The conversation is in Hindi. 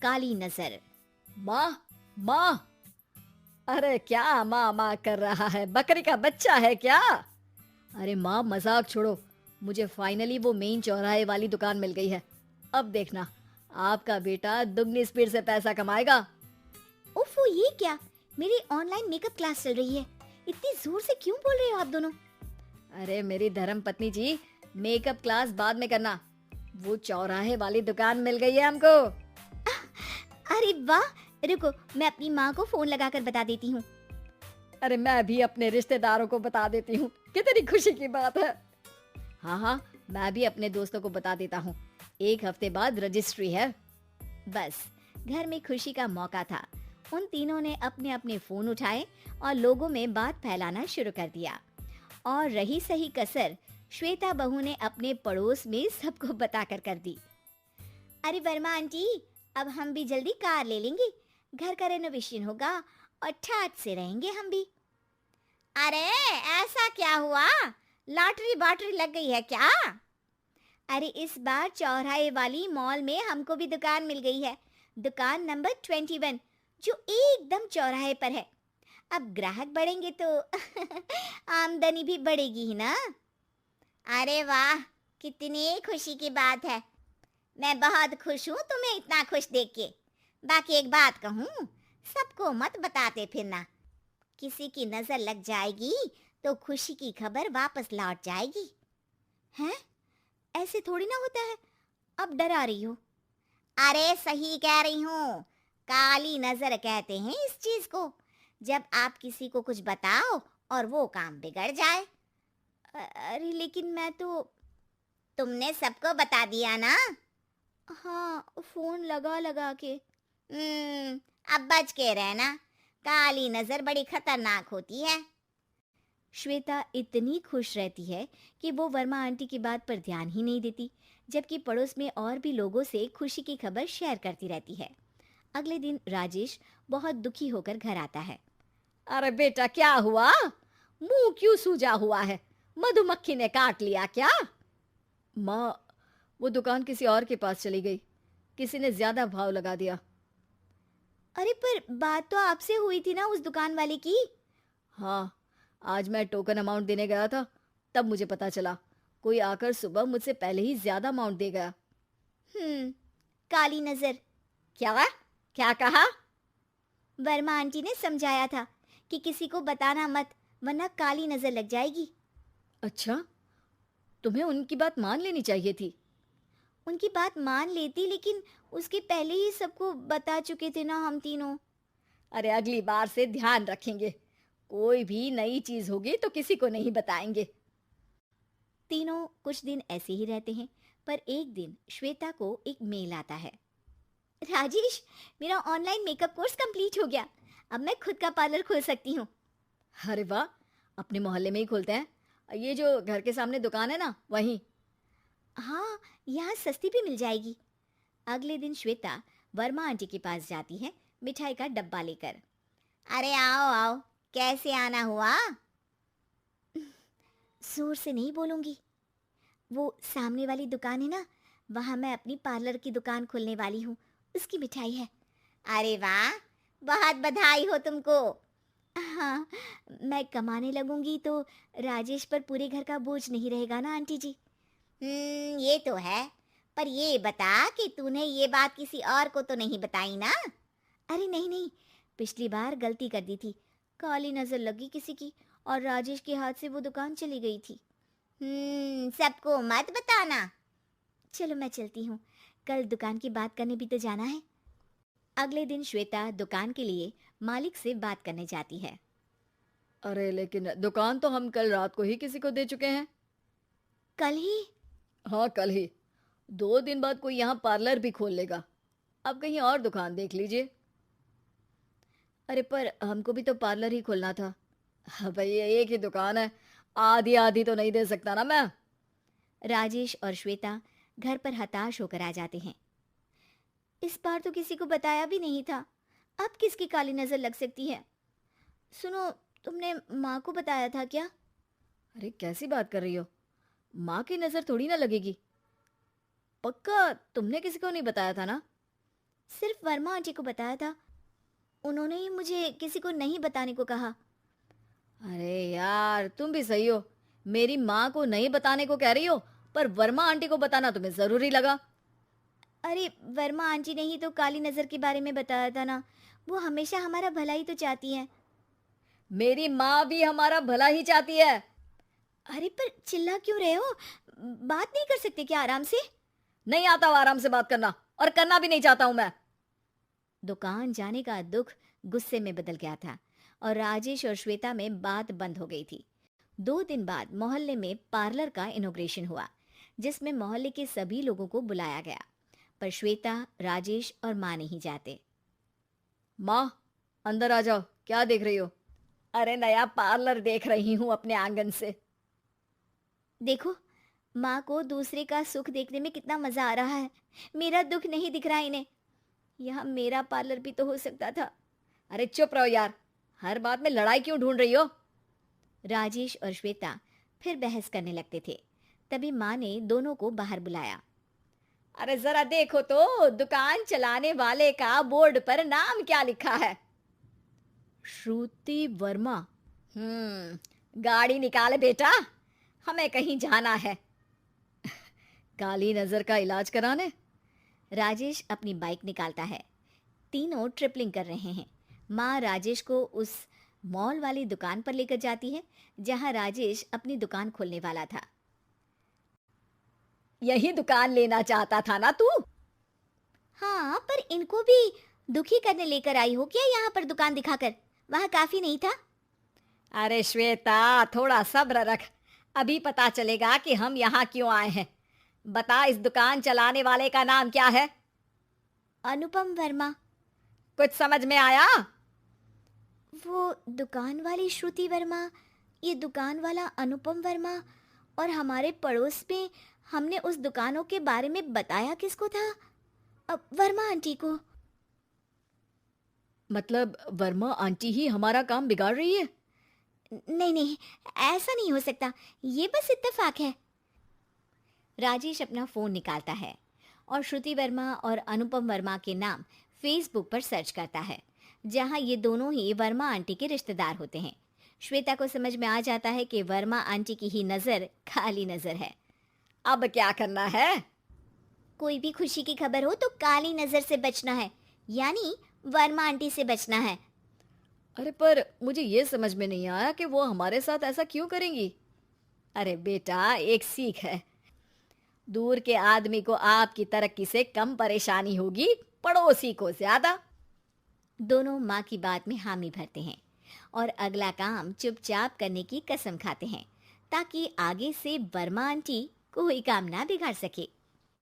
काली नजर। माँ, माँ, अरे क्या माँ माँ कर रहा है? बकरी का बच्चा है क्या? अरे माँ, मजाक छोड़ो। मुझे फाइनली वो मेन चौराहे वाली दुकान मिल गई है। अब देखना, आपका बेटा दुगनी स्पीड से पैसा कमाएगा। ओफो, ये क्या? मेरी ऑनलाइन मेकअप क्लास चल रही है। इतनी जोर से क्यों बोल रहे हो आप दोनों? अरे मेरी धर्म पत्नी जी, मेकअप क्लास बाद में करना। वो चौराहे वाली दुकान मिल गई है हमको। अरे वाह, रुको मैं अपनी माँ को फोन लगाकर बता देती हूँ। अरे मैं भी अपने रिश्तेदारों को बता देती हूँ। कितनी खुशी की बात है। हाँ हाँ, मैं भी अपने दोस्तों को बता देता हूँ। 1 हफ्ते बाद रजिस्ट्री है। बस, घर में खुशी का मौका था। उन तीनों ने अपने अपने फोन उठाए और लोगों में बात फैलाना शुरू कर दिया। और रही सही कसर श्वेता बहू ने अपने पड़ोस में सबको बताकर कर दी। अरे वर्मा आंटी, अब हम भी जल्दी कार ले लेंगे। घर का रेनोवेशन होगा और ठाट से रहेंगे हम भी। अरे ऐसा क्या हुआ? लॉटरी बाटरी लग गई है क्या? अरे इस बार चौराहे वाली मॉल में हमको भी दुकान मिल गई है। दुकान नंबर 21, जो एकदम चौराहे पर है। अब ग्राहक बढ़ेंगे तो आमदनी भी बढ़ेगी ही ना। अरे वाह, कितनी खुशी की बात है। मैं बहुत खुश हूँ तुम्हें इतना खुश देख के। बाकी एक बात कहूँ, सबको मत बताते फिरना। किसी की नजर लग जाएगी तो खुशी की खबर वापस लौट जाएगी। हैं? ऐसे थोड़ी ना होता है। अब डरा रही हो? अरे सही कह रही हूँ, काली नजर कहते हैं इस चीज को। जब आप किसी को कुछ बताओ और वो काम बिगड़ जाए। अरे लेकिन मैं तो। तुमने सबको बता दिया ना? हाँ, फोन लगा लगा के। अब बच के रहना, काली नजर बड़ी खतरनाक होती है। श्वेता इतनी खुश रहती है कि वो वर्मा आंटी की बात पर ध्यान ही नहीं देती, जबकि पड़ोस में और भी लोगों से खुशी की खबर शेयर करती रहती है। अगले दिन राजेश बहुत दुखी होकर घर आता है। अरे बेटा, क्या हुआ? मुंह क्यों सूजा हुआ है? मधुमक्खी ने काट लिया क्या? माँ, वो दुकान किसी और के पास चली गई। किसी ने ज्यादा भाव लगा दिया। अरे पर बात तो आपसे हुई थी ना उस दुकान वाले की। हाँ, आज मैं टोकन अमाउंट देने गया था, तब मुझे पता चला। कोई आकर सुबह मुझसे पहले ही ज्यादा अमाउंट दे गया। काली नजर। क्या? क्या कहा? वर्मा आंटी ने समझाया था कि किसी को बताना मत, वरना काली नजर लग जाएगी। अच्छा, तुम्हें उनकी बात मान लेनी चाहिए थी। उनकी बात मान लेती, लेकिन उसके पहले ही सबको बता चुके थे ना हम तीनों। अरे अगली बार से ध्यान रखेंगे। कोई भी नई चीज होगी तो किसी को नहीं बताएंगे। तीनों कुछ दिन ऐसे ही रहते हैं, पर एक दिन श्वेता को एक मेल आता है। राजेश, मेरा ऑनलाइन मेकअप कोर्स कंप्लीट हो गया। अब मैं खुद का पार्लर खोल सकती हूँ। अरे वाह, अपने मोहल्ले में ही खोलते हैं। ये जो घर के सामने दुकान है ना, वहीं। हाँ, यहाँ सस्ती भी मिल जाएगी। अगले दिन श्वेता वर्मा आंटी के पास जाती है, मिठाई का डब्बा लेकर। अरे आओ आओ, कैसे आना हुआ? जोर से नहीं बोलूंगी। वो सामने वाली दुकान है ना, वहां मैं अपनी पार्लर की दुकान खोलने वाली हूँ। उसकी मिठाई है। अरे वाह, बहुत बधाई हो तुमको। हाँ, मैं कमाने लगूंगी तो राजेश पर पूरे घर का बोझ नहीं रहेगा ना आंटी जी। ये तो है। पर ये बता कि तूने ये बात किसी और को तो नहीं बताई ना? अरे नहीं नहीं, पिछली बार गलती कर दी थी। काली नजर लगी किसी की और राजेश के हाथ से वो दुकान चली गई थी। सबको मत बताना। चलो मैं चलती हूँ, कल दुकान की बात करने भी तो जाना है। अगले दिन श्वेता दुकान के लिए मालिक से बात करने जाती है। अरे लेकिन दुकान तो हम कल रात को ही किसी को दे चुके हैं। कल ही? हाँ, कल ही। 2 दिन बाद कोई यहाँ पार्लर भी खोल लेगा। अब कहीं और दुकान देख लीजिए। अरे पर हमको भी तो पार्लर ही खोलना था। हाँ भाई, ये एक ही दुकान है, आधी आधी तो नहीं दे सकता ना मैं। राजेश और श्वेता घर पर हताश होकर आ जाते हैं। इस बार तो किसी को बताया भी नहीं था, अब किसकी काली नजर लग सकती है? सुनो, तुमने माँ को बताया था क्या? अरे कैसी बात कर रही हो? माँ की नजर थोड़ी ना लगेगी। पक्का तुमने किसी को नहीं बताया था ना? सिर्फ वर्मा आंटी को बताया था। उन्होंने ही मुझे किसी को नहीं बताने को कहा। अरे यार, तुम भी सही हो। मेरी माँ को नहीं बताने को कह रही हो, पर वर्मा आंटी को बताना तुम्हें जरूरी लगा। अरे वर्मा आंटी ने ही तो काली नजर के बारे में बताया था ना। वो हमेशा हमारा भला ही तो चाहती है। मेरी माँ भी हमारा भला ही चाहती है। अरे पर चिल्ला क्यों रहे हो? बात नहीं कर सकते क्या आराम से? नहीं आता वो आराम से बात करना, और करना भी नहीं चाहता हूं मैं। दुकान जाने का दुख गुस्से में बदल गया था और राजेश और श्वेता में बात बंद हो गई थी। 2 दिन बाद मोहल्ले में पार्लर का इनॉग्रेशन हुआ, जिसमें मोहल्ले के सभी लोगों को बुलाया गया, पर श्वेता, राजेश और माँ नहीं जाते। माँ, अंदर आ जाओ। क्या देख रही हो? अरे नया पार्लर देख रही हूँ अपने आंगन से। देखो, माँ को दूसरे का सुख देखने में कितना मजा आ रहा है। मेरा दुख नहीं दिख रहा इन्हें। यहाँ मेरा पार्लर भी तो हो सकता था। अरे चुप रहो यार, हर बात में लड़ाई क्यों ढूंढ रही हो? राजेश और श्वेता फिर बहस करने लगते थे। तभी माँ ने दोनों को बाहर बुलाया। अरे जरा देखो तो, दुकान चलाने वाले का बोर्ड पर नाम क्या लिखा है? श्रुति वर्मा। गाड़ी निकाले बेटा, हमें कहीं जाना है। काली नजर का इलाज कराने? राजेश अपनी बाइक निकालता है। तीनों ट्रिपलिंग कर रहे हैं। माँ राजेश को उस मॉल वाली दुकान पर लेकर जाती है जहाँ राजेश अपनी दुकान खोलने वाला था। यही दुकान लेना चाहता था ना तू? हाँ, पर इनको भी दुखी करने लेकर आई हो क्या यहाँ पर दुकान दिखाकर? वहाँ काफी नहीं था? अरे श्वेता, थोड़ा सब्र रख, अभी पता चलेगा कि हम यहाँ क्यों आए हैं। बता, इस दुकान चलाने वाले का नाम क्या है? अनुपम वर्मा। कुछ समझ में आया? वो दुकान वाली श्रुति वर्मा, ये दुकान वाला अनुपम वर्मा, और हमारे पड़ोस में हमने उस दुकानों के बारे में बताया किसको था? वर्मा आंटी को। मतलब वर्मा आंटी ही हमारा काम बिगाड़ रही है? नहीं नहीं, ऐसा नहीं हो सकता, ये बस इत्तेफाक है। राजेश अपना फोन निकालता है और श्रुति वर्मा और अनुपम वर्मा के नाम फेसबुक पर सर्च करता है, जहां ये दोनों ही वर्मा आंटी के रिश्तेदार होते हैं। श्वेता को समझ में आ जाता है कि वर्मा आंटी की ही नजर काली नजर है। अब क्या करना है? कोई भी खुशी की खबर हो तो काली नजर से बचना है, यानी वर्मा आंटी से बचना है। अरे पर मुझे ये समझ में नहीं आया कि वो हमारे साथ ऐसा क्यों करेंगी। अरे बेटा, एक सीख है, दूर के आदमी को आपकी तरक्की से कम परेशानी होगी, पड़ोसी को ज्यादा। दोनों माँ की बात में हामी भरते हैं और अगला काम चुपचाप करने की कसम खाते हैं, ताकि आगे से वर्मा आंटी कोई काम ना बिगाड़ सके।